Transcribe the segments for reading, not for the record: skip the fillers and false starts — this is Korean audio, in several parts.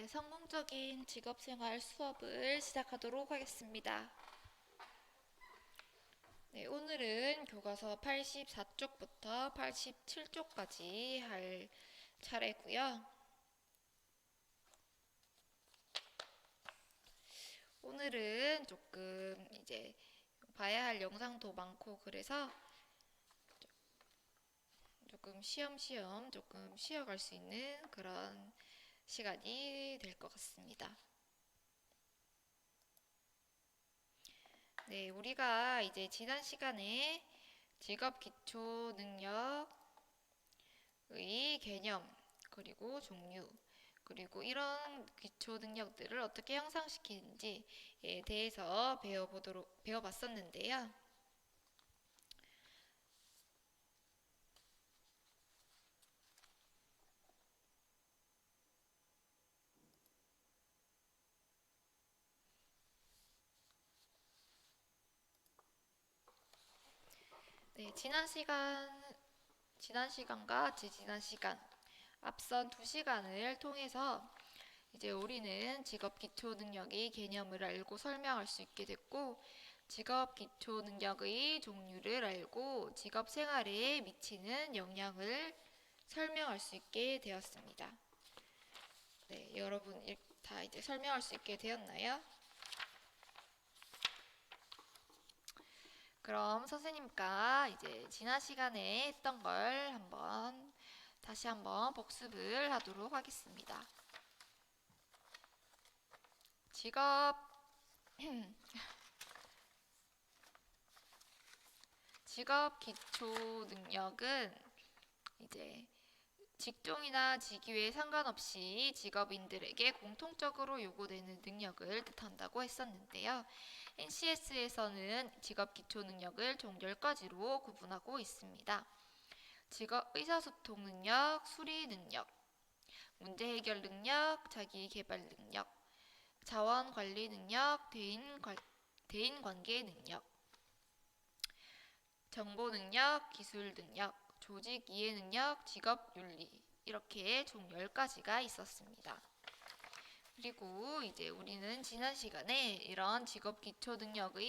성공적인 직업생활 수업을 시작하도록 하겠습니다. 네, 오늘은 교과서 84쪽부터 87쪽까지 할 차례고요. 오늘은 조금 이제 봐야 할 영상도 많고 그래서 조금 쉬엄쉬엄 조금 쉬어갈 수 있는 그런 시간이 될 것 같습니다. 네, 우리가 이제 지난 시간에 직업 기초 능력의 개념, 그리고 종류, 그리고 이런 기초 능력들을 어떻게 향상시키는지에 대해서 배워봤었는데요. 네, 지난 시간과 지지난 시간, 앞선 두 시간을 통해서 이제 우리는 직업 기초 능력의 개념을 알고 설명할 수 있게 됐고, 직업 기초 능력의 종류를 알고 직업 생활에 미치는 영향을 설명할 수 있게 되었습니다. 네, 여러분 다 이제 설명할 수 있게 되었나요? 그럼 선생님과 이제 지난 시간에 했던 걸 다시 한번 복습을 하도록 하겠습니다. 직업 직업 기초 능력은 이제 직종이나 직위에 상관없이 직업인들에게 공통적으로 요구되는 능력을 뜻한다고 했었는데요. NCS에서는 직업 기초 능력을 총 10가지로 구분하고 있습니다. 직업 의사소통 능력, 수리 능력, 문제 해결 능력, 자기 개발 능력, 자원 관리 능력, 대인 관계 능력, 정보 능력, 기술 능력, 조직 이해 능력, 직업 윤리 이렇게 총 10가지가 있었습니다. 그리고 이제 우리는 지난 시간에 이런 직업 기초 능력을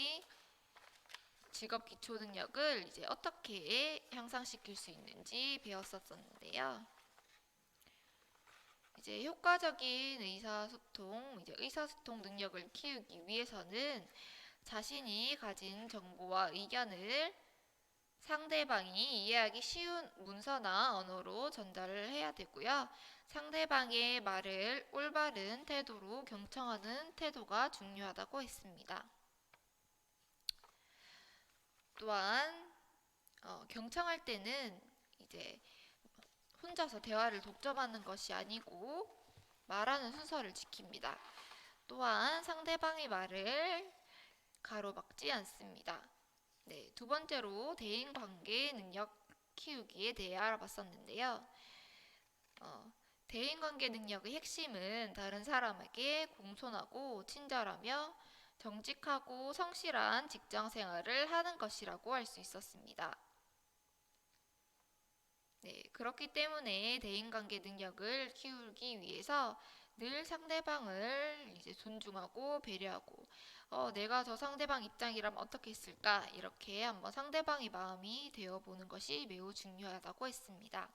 이제 어떻게 향상시킬 수 있는지 배웠었는데요. 이제 효과적인 의사소통 능력을 키우기 위해서는 자신이 가진 정보와 의견을 상대방이 이해하기 쉬운 문서나 언어로 전달을 해야 되고요. 상대방의 말을 올바른 태도로 경청하는 태도가 중요하다고 했습니다. 또한 경청할 때는 이제 혼자서 대화를 독점하는 것이 아니고 말하는 순서를 지킵니다. 또한 상대방의 말을 가로막지 않습니다. 네, 두 번째로 대인관계 능력 키우기에 대해 알아봤었는데요. 대인관계 능력의 핵심은 다른 사람에게 공손하고 친절하며 정직하고 성실한 직장 생활을 하는 것이라고 할 수 있었습니다. 네, 그렇기 때문에 대인관계 능력을 키우기 위해서 늘 상대방을 이제 존중하고 배려하고 내가 저 상대방 입장이라면 어떻게 했을까 이렇게 한번 상대방의 마음이 되어보는 것이 매우 중요하다고 했습니다.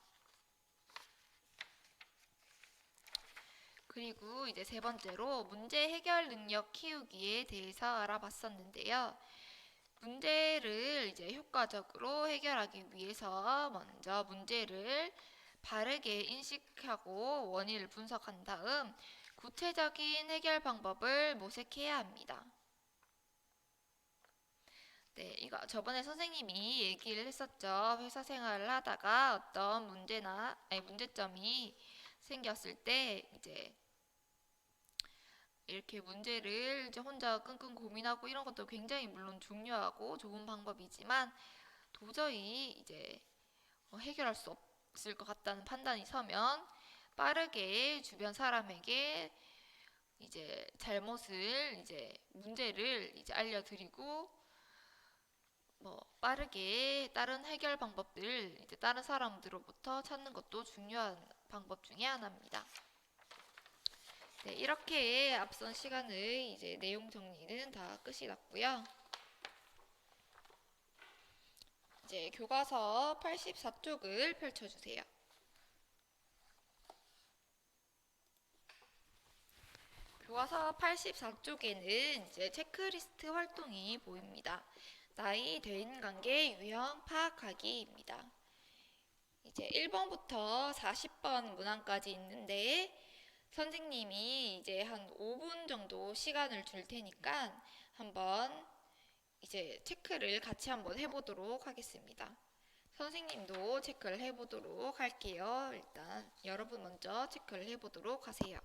그리고 이제 세 번째로 문제 해결 능력 키우기에 대해서 알아봤었는데요. 문제를 이제 효과적으로 해결하기 위해서 먼저 문제를 바르게 인식하고 원인을 분석한 다음 구체적인 해결 방법을 모색해야 합니다. 네, 이거 저번에 선생님이 얘기를 했었죠. 회사 생활을 하다가 어떤 문제점이 생겼을 때 이제 이렇게 문제를 이제 혼자 끙끙 고민하고 이런 것도 굉장히 물론 중요하고 좋은 방법이지만 도저히 이제 해결할 수 없을 것 같다는 판단이 서면 빠르게 주변 사람에게 이제 문제를 이제 알려드리고 빠르게 다른 해결 방법들 이제 다른 사람들로부터 찾는 것도 중요한 방법 중에 하나입니다. 네, 이렇게 앞선 시간의 이제 내용 정리는 다 끝이 났고요. 이제 교과서 84쪽을 펼쳐주세요. 교과서 84쪽에는 이제 체크리스트 활동이 보입니다. 나이, 대인관계, 유형 파악하기입니다. 이제 1번부터 40번 문항까지 있는데 선생님이 이제 한 5분 정도 시간을 줄 테니까 한번 이제 체크를 같이 한번 해보도록 하겠습니다. 선생님도 체크를 해보도록 할게요. 일단 여러분 먼저 체크를 해보도록 하세요.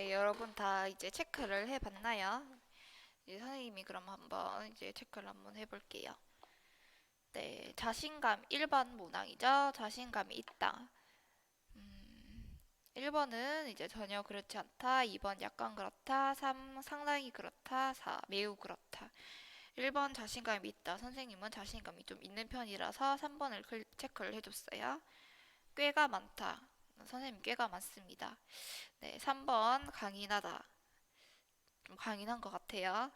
여러분 다 이제 체크를 해봤나요? 이제 선생님이 그럼 한번 이제 체크를 한번 해볼게요. 네, 자신감 1번 문항이죠. 자신감이 있다. 1번은 이제 전혀 그렇지 않다. 2번 약간 그렇다. 3 상당히 그렇다. 4 매우 그렇다. 1번 자신감이 있다. 선생님은 자신감이 좀 있는 편이라서 3번을 체크를 해줬어요. 꾀가 많다. 선생님 꾀가 많습니다. 네, 3번 강인하다. 좀 강인한 것 같아요.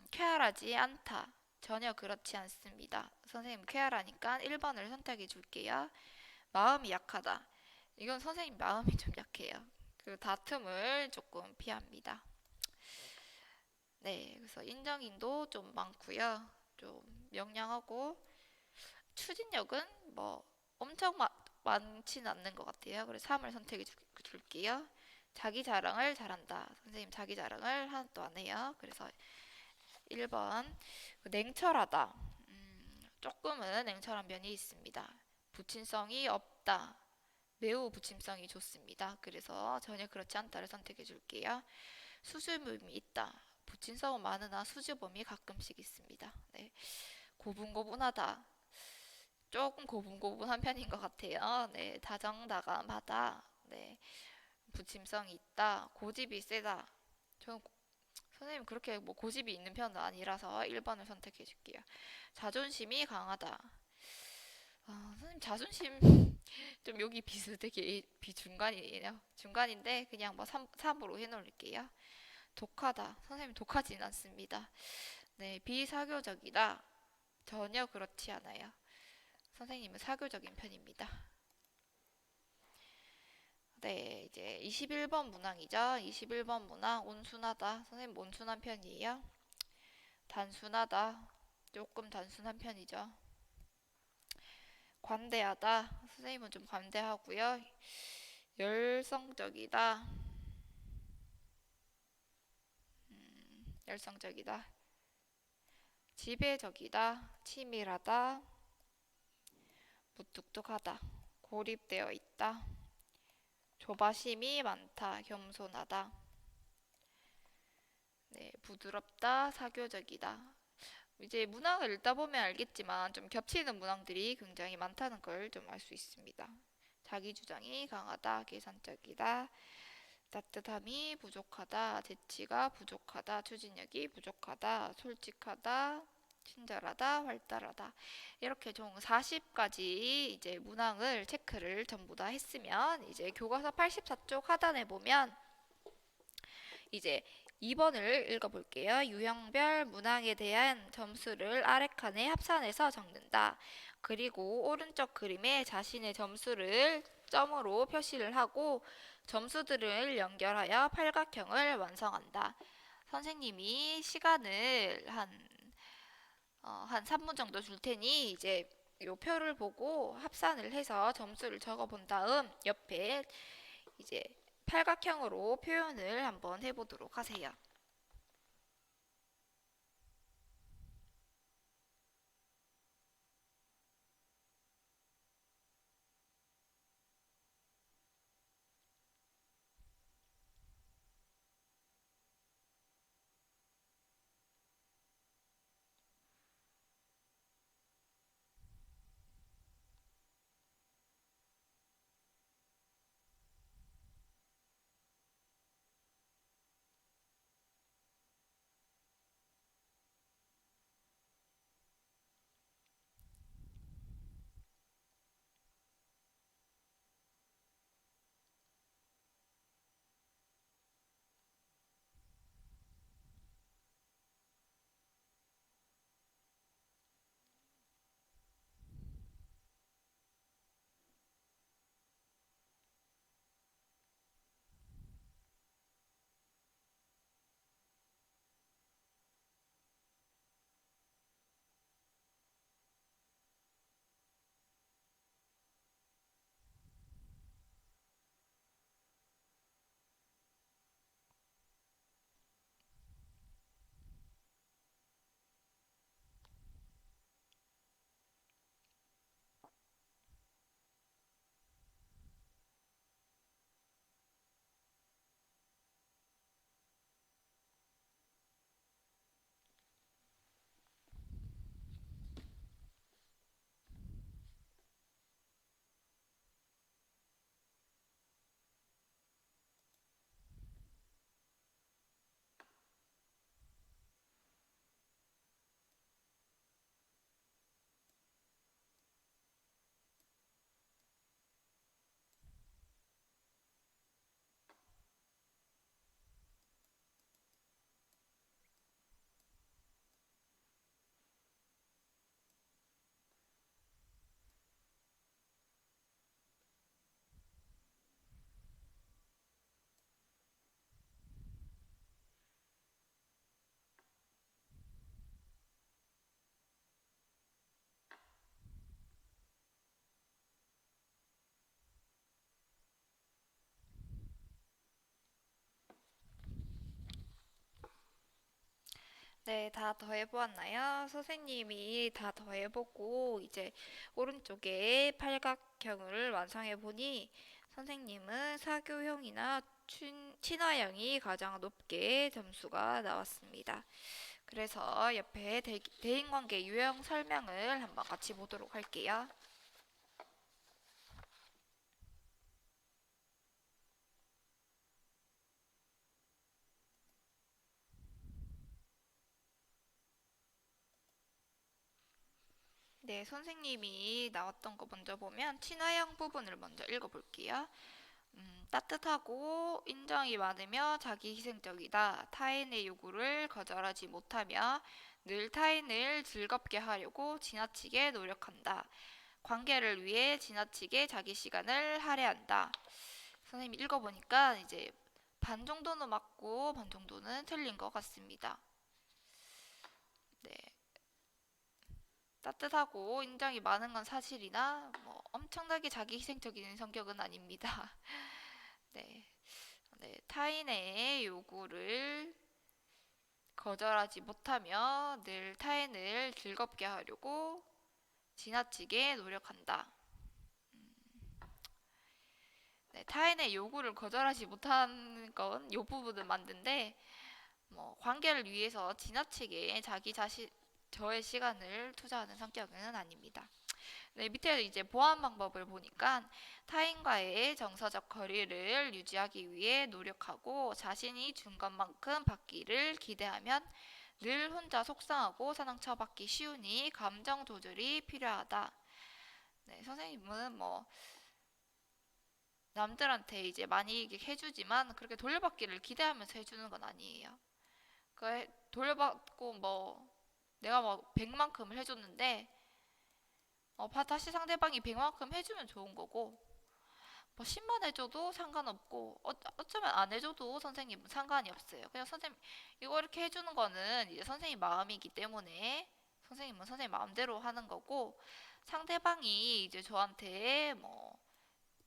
쾌활하지 않다. 전혀 그렇지 않습니다. 선생님 쾌활하니까 1번을 선택해 줄게요. 마음이 약하다. 이건 선생님 마음이 좀 약해요. 그 다툼을 조금 피합니다. 네, 그래서 인정인도 좀 많고요. 좀 명량하고 추진력은 뭐 엄청 많지는 않는 것 같아요. 그래서 3을 선택해 줄게요. 자기 자랑을 잘한다. 선생님 자기 자랑을 하나도 안 해요. 그래서 1번 냉철하다. 조금은 냉철한 면이 있습니다. 부친성이 없다. 매우 부침성이 좋습니다. 그래서 전혀 그렇지 않다를 선택해 줄게요. 수줍음이 있다. 부친성은 많으나 수줍음이 가끔씩 있습니다. 네. 고분고분하다. 조금 고분고분한 편인 것 같아요. 네. 다정다감하다. 네. 부침성이 있다. 고집이 세다. 저는 선생님 그렇게 뭐 고집이 있는 편은 아니라서 1번을 선택해 줄게요. 자존심이 강하다. 선생님 자존심 좀 여기 비슷하게 비중간이에요. 중간인데 그냥 뭐 3으로 해놓을게요. 독하다. 선생님 독하진 않습니다. 네, 비사교적이다. 전혀 그렇지 않아요. 선생님은 사교적인 편입니다. 네, 이제 21번 문항이죠. 21번 문항 온순하다. 선생님 온순한 편이에요. 단순하다. 조금 단순한 편이죠. 관대하다. 선생님은 좀 관대하고요. 열성적이다. 열성적이다. 지배적이다. 치밀하다. 무뚝뚝하다. 고립되어 있다. 조바심이 많다. 겸손하다. 네, 부드럽다. 사교적이다. 이제 문항을 읽다 보면 알겠지만 좀 겹치는 문항들이 굉장히 많다는 걸 좀 알 수 있습니다. 자기 주장이 강하다. 계산적이다. 따뜻함이 부족하다. 재치가 부족하다. 추진력이 부족하다. 솔직하다. 친절하다. 활달하다. 이렇게 총 40가지 이제 문항을 체크를 전부 다 했으면 이제 교과서 84쪽 하단에 보면 이제 2번을 읽어볼게요. 유형별 문항에 대한 점수를 아래 칸에 합산해서 적는다. 그리고 오른쪽 그림에 자신의 점수를 점으로 표시를 하고 점수들을 연결하여 팔각형을 완성한다. 선생님이 시간을 한 3분 정도 줄 테니 이제 요 표를 보고 합산을 해서 점수를 적어 본 다음 옆에 이제 팔각형으로 표현을 한번 해보도록 하세요. 네, 다 더해보았나요? 선생님이 다 더해보고 이제 오른쪽에 팔각형을 완성해보니 선생님은 사교형이나 친화형이 가장 높게 점수가 나왔습니다. 그래서 옆에 대인관계 유형 설명을 한번 같이 보도록 할게요. 네, 선생님이 나왔던 거 먼저 보면 친화형 부분을 먼저 읽어볼게요. 따뜻하고 인정이 많으며 자기 희생적이다. 타인의 요구를 거절하지 못하며 늘 타인을 즐겁게 하려고 지나치게 노력한다. 관계를 위해 지나치게 자기 시간을 할애한다. 선생님이 읽어보니까 이제 반 정도는 맞고 반 정도는 틀린 것 같습니다. 네. 따뜻하고 인정이 많은 건 사실이나 뭐 엄청나게 자기 희생적인 성격은 아닙니다. 네. 네, 타인의 요구를 거절하지 못하며 늘 타인을 즐겁게 하려고 지나치게 노력한다. 네, 타인의 요구를 거절하지 못하는 건 요 부분은 맞는데 뭐 관계를 위해서 지나치게 자기 자신 저의 시간을 투자하는 성격은 아닙니다. 네, 밑에 이제 보완 방법을 보니까 타인과의 정서적 거리를 유지하기 위해 노력하고 자신이 준 것만큼 받기를 기대하면 늘 혼자 속상하고 상처받기 쉬우니 감정 조절이 필요하다. 네, 선생님은 뭐 남들한테 이제 많이 해주지만 그렇게 돌려받기를 기대하면서 해주는 건 아니에요. 그 돌려받고 뭐 내가 뭐 100만큼을 해줬는데 다시 상대방이 100만큼 해주면 좋은 거고 뭐 10만 해줘도 상관없고 어쩌면 안 해줘도 선생님은 상관이 없어요. 그냥 선생님 이거 이렇게 해주는 거는 이제 선생님 마음이기 때문에 선생님은 선생님 마음대로 하는 거고 상대방이 이제 저한테 뭐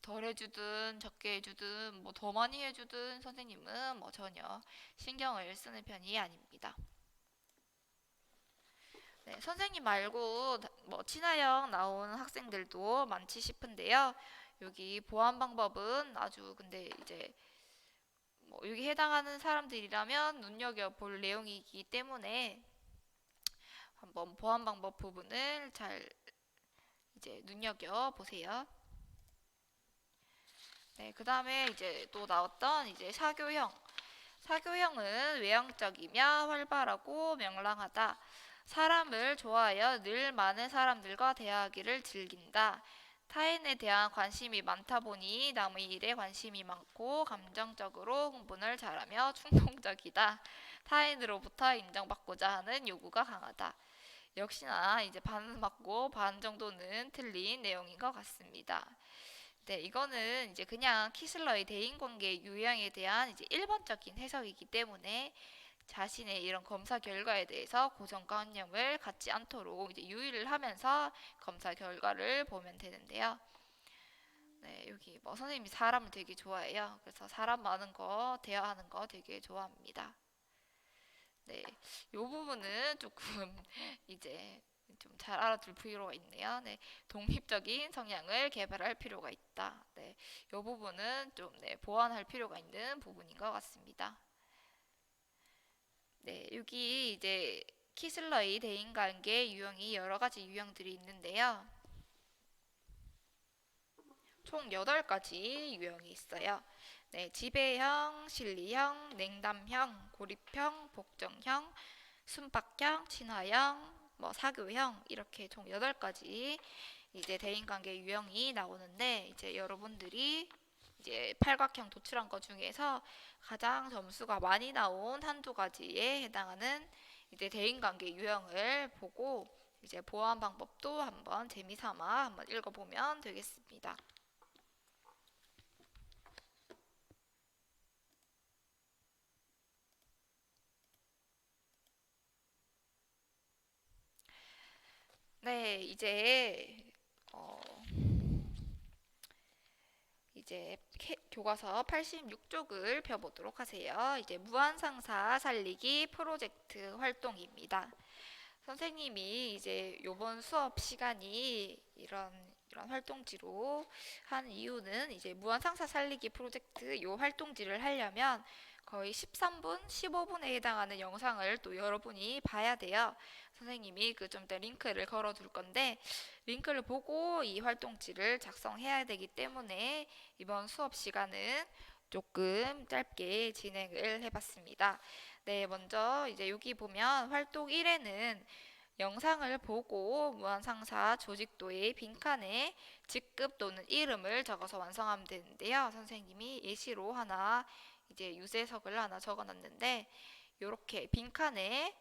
덜 해주든 적게 해주든 뭐 더 많이 해주든 선생님은 뭐 전혀 신경을 쓰는 편이 아닙니다. 네, 선생님 말고 뭐 친화형 나오는 학생들도 많지 싶은데요. 여기 보안 방법은 아주 근데 이제 뭐 여기 해당하는 사람들이라면 눈여겨볼 내용이기 때문에 한번 보안 방법 부분을 잘 이제 눈여겨 보세요. 네, 그 다음에 이제 또 나왔던 이제 사교형. 사교형은 외향적이며 활발하고 명랑하다. 사람을 좋아하여 늘 많은 사람들과 대화하기를 즐긴다. 타인에 대한 관심이 많다 보니 남의 일에 관심이 많고 감정적으로 흥분을 잘하며 충동적이다. 타인으로부터 인정받고자 하는 요구가 강하다. 역시나 이제 반 맞고 반 정도는 틀린 내용인 것 같습니다. 네, 이거는 이제 그냥 키슬러의 대인관계 유형에 대한 이제 일반적인 해석이기 때문에 자신의 이런 검사 결과에 대해서 고정관념을 갖지 않도록 이제 유의를 하면서 검사 결과를 보면 되는데요. 네, 여기 뭐 선생님이 사람을 되게 좋아해요. 그래서 사람 많은 거, 대화하는 거 되게 좋아합니다. 네, 요 부분은 조금 이제 좀 잘 알아둘 필요가 있네요. 네, 독립적인 성향을 개발할 필요가 있다. 네, 요 부분은 좀 보완할 필요가 있는 부분인 것 같습니다. 네, 여기 이제 키슬러의 대인관계 유형이 여러 가지 유형들이 있는데요. 총 8가지 유형이 있어요. 네, 지배형, 실리형, 냉담형, 고립형, 복종형, 순박형, 친화형, 뭐 사교형 이렇게 총 8가지 이제 대인관계 유형이 나오는데 이제 여러분들이 이제 팔각형 도출한 것 중에서 가장 점수가 많이 나온 한두 가지에 해당하는 이제 대인관계 유형을 보고 이제 보완 방법도 한번 재미삼아 한번 읽어보면 되겠습니다. 네, 이제 어, 이제 교과서 86쪽을 펴보도록 하세요. 이제 무한상사 살리기 프로젝트 활동입니다. 선생님이 이제 요번 수업 시간이 이런 활동지로 한 이유는 이제 무한상사 살리기 프로젝트 요 활동지를 하려면 거의 13분, 15분에 해당하는 영상을 또 여러분이 봐야 돼요. 선생님이 그 좀 더 링크를 걸어 둘 건데 링크를 보고 이 활동지를 작성해야 되기 때문에 이번 수업 시간은 조금 짧게 진행을 해봤습니다. 네, 먼저 이제 여기 보면 활동 1에는 영상을 보고 무한상사 조직도의 빈칸에 직급 또는 이름을 적어서 완성하면 되는데요. 선생님이 예시로 하나 이제 유재석을 하나 적어놨는데 이렇게 빈칸에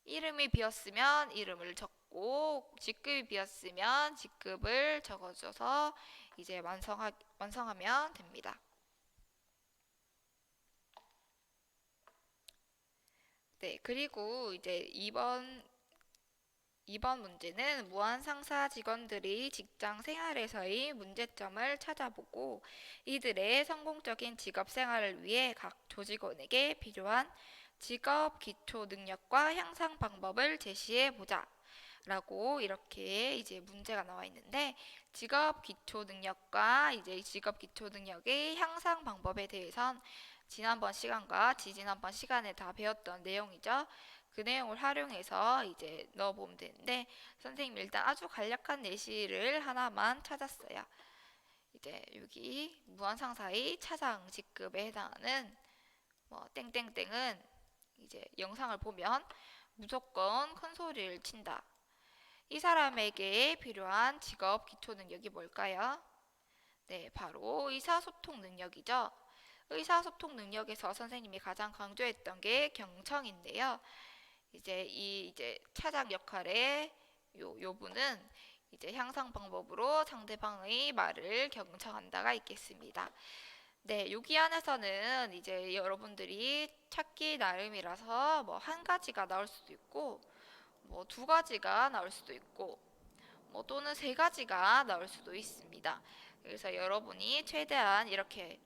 이름이 비었으면 이름을 적고 직급이 비었으면 직급을 적어줘서 이제 완성하면 됩니다. 네, 그리고 이제 이번 문제는 무한상사 직원들이 직장 생활에서의 문제점을 찾아보고 이들의 성공적인 직업 생활을 위해 각 조직원에게 필요한 직업 기초 능력과 향상 방법을 제시해 보자. 라고 이렇게 이제 문제가 나와 있는데 직업 기초 능력과 이제 직업 기초 능력의 향상 방법에 대해선 지난번 시간과 지지난번 시간에 다 배웠던 내용이죠. 그 내용을 활용해서 이제 넣어보면 되는데 선생님 일단 아주 간략한 예시를 하나만 찾았어요. 이제 여기 무한상사의 차장 직급에 해당하는 뭐 땡땡땡은 이제 영상을 보면 무조건 큰 소리를 친다. 이 사람에게 필요한 직업 기초 능력이 뭘까요? 네, 바로 의사소통 능력이죠. 의사소통 능력에서 선생님이 가장 강조했던 게 경청인데요. 이제 차장 역할의 요 분은 이제 향상 방법으로 상대방의 말을 경청한다가 있겠습니다. 네, 여기 안에서는 이제 여러분들이 찾기 나름이라서 뭐 한 가지가 나올 수도 있고 뭐 두 가지가 나올 수도 있고 뭐 또는 세 가지가 나올 수도 있습니다. 그래서 여러분이 최대한 이렇게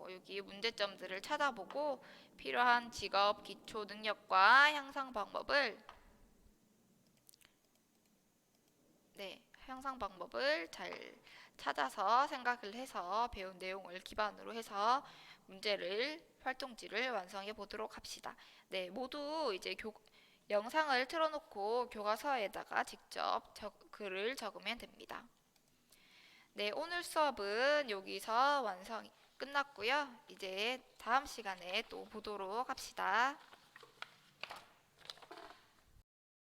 여기 문제점들을 찾아보고 필요한 직업 기초 능력과 향상 방법을 향상 방법을 잘 찾아서 생각을 해서 배운 내용을 기반으로 해서 문제를 활동지를 완성해 보도록 합시다. 네, 모두 이제 영상을 틀어놓고 교과서에다가 직접 글을 적으면 됩니다. 네, 오늘 수업은 여기서 끝났고요. 이제 다음 시간에 또 보도록 합시다.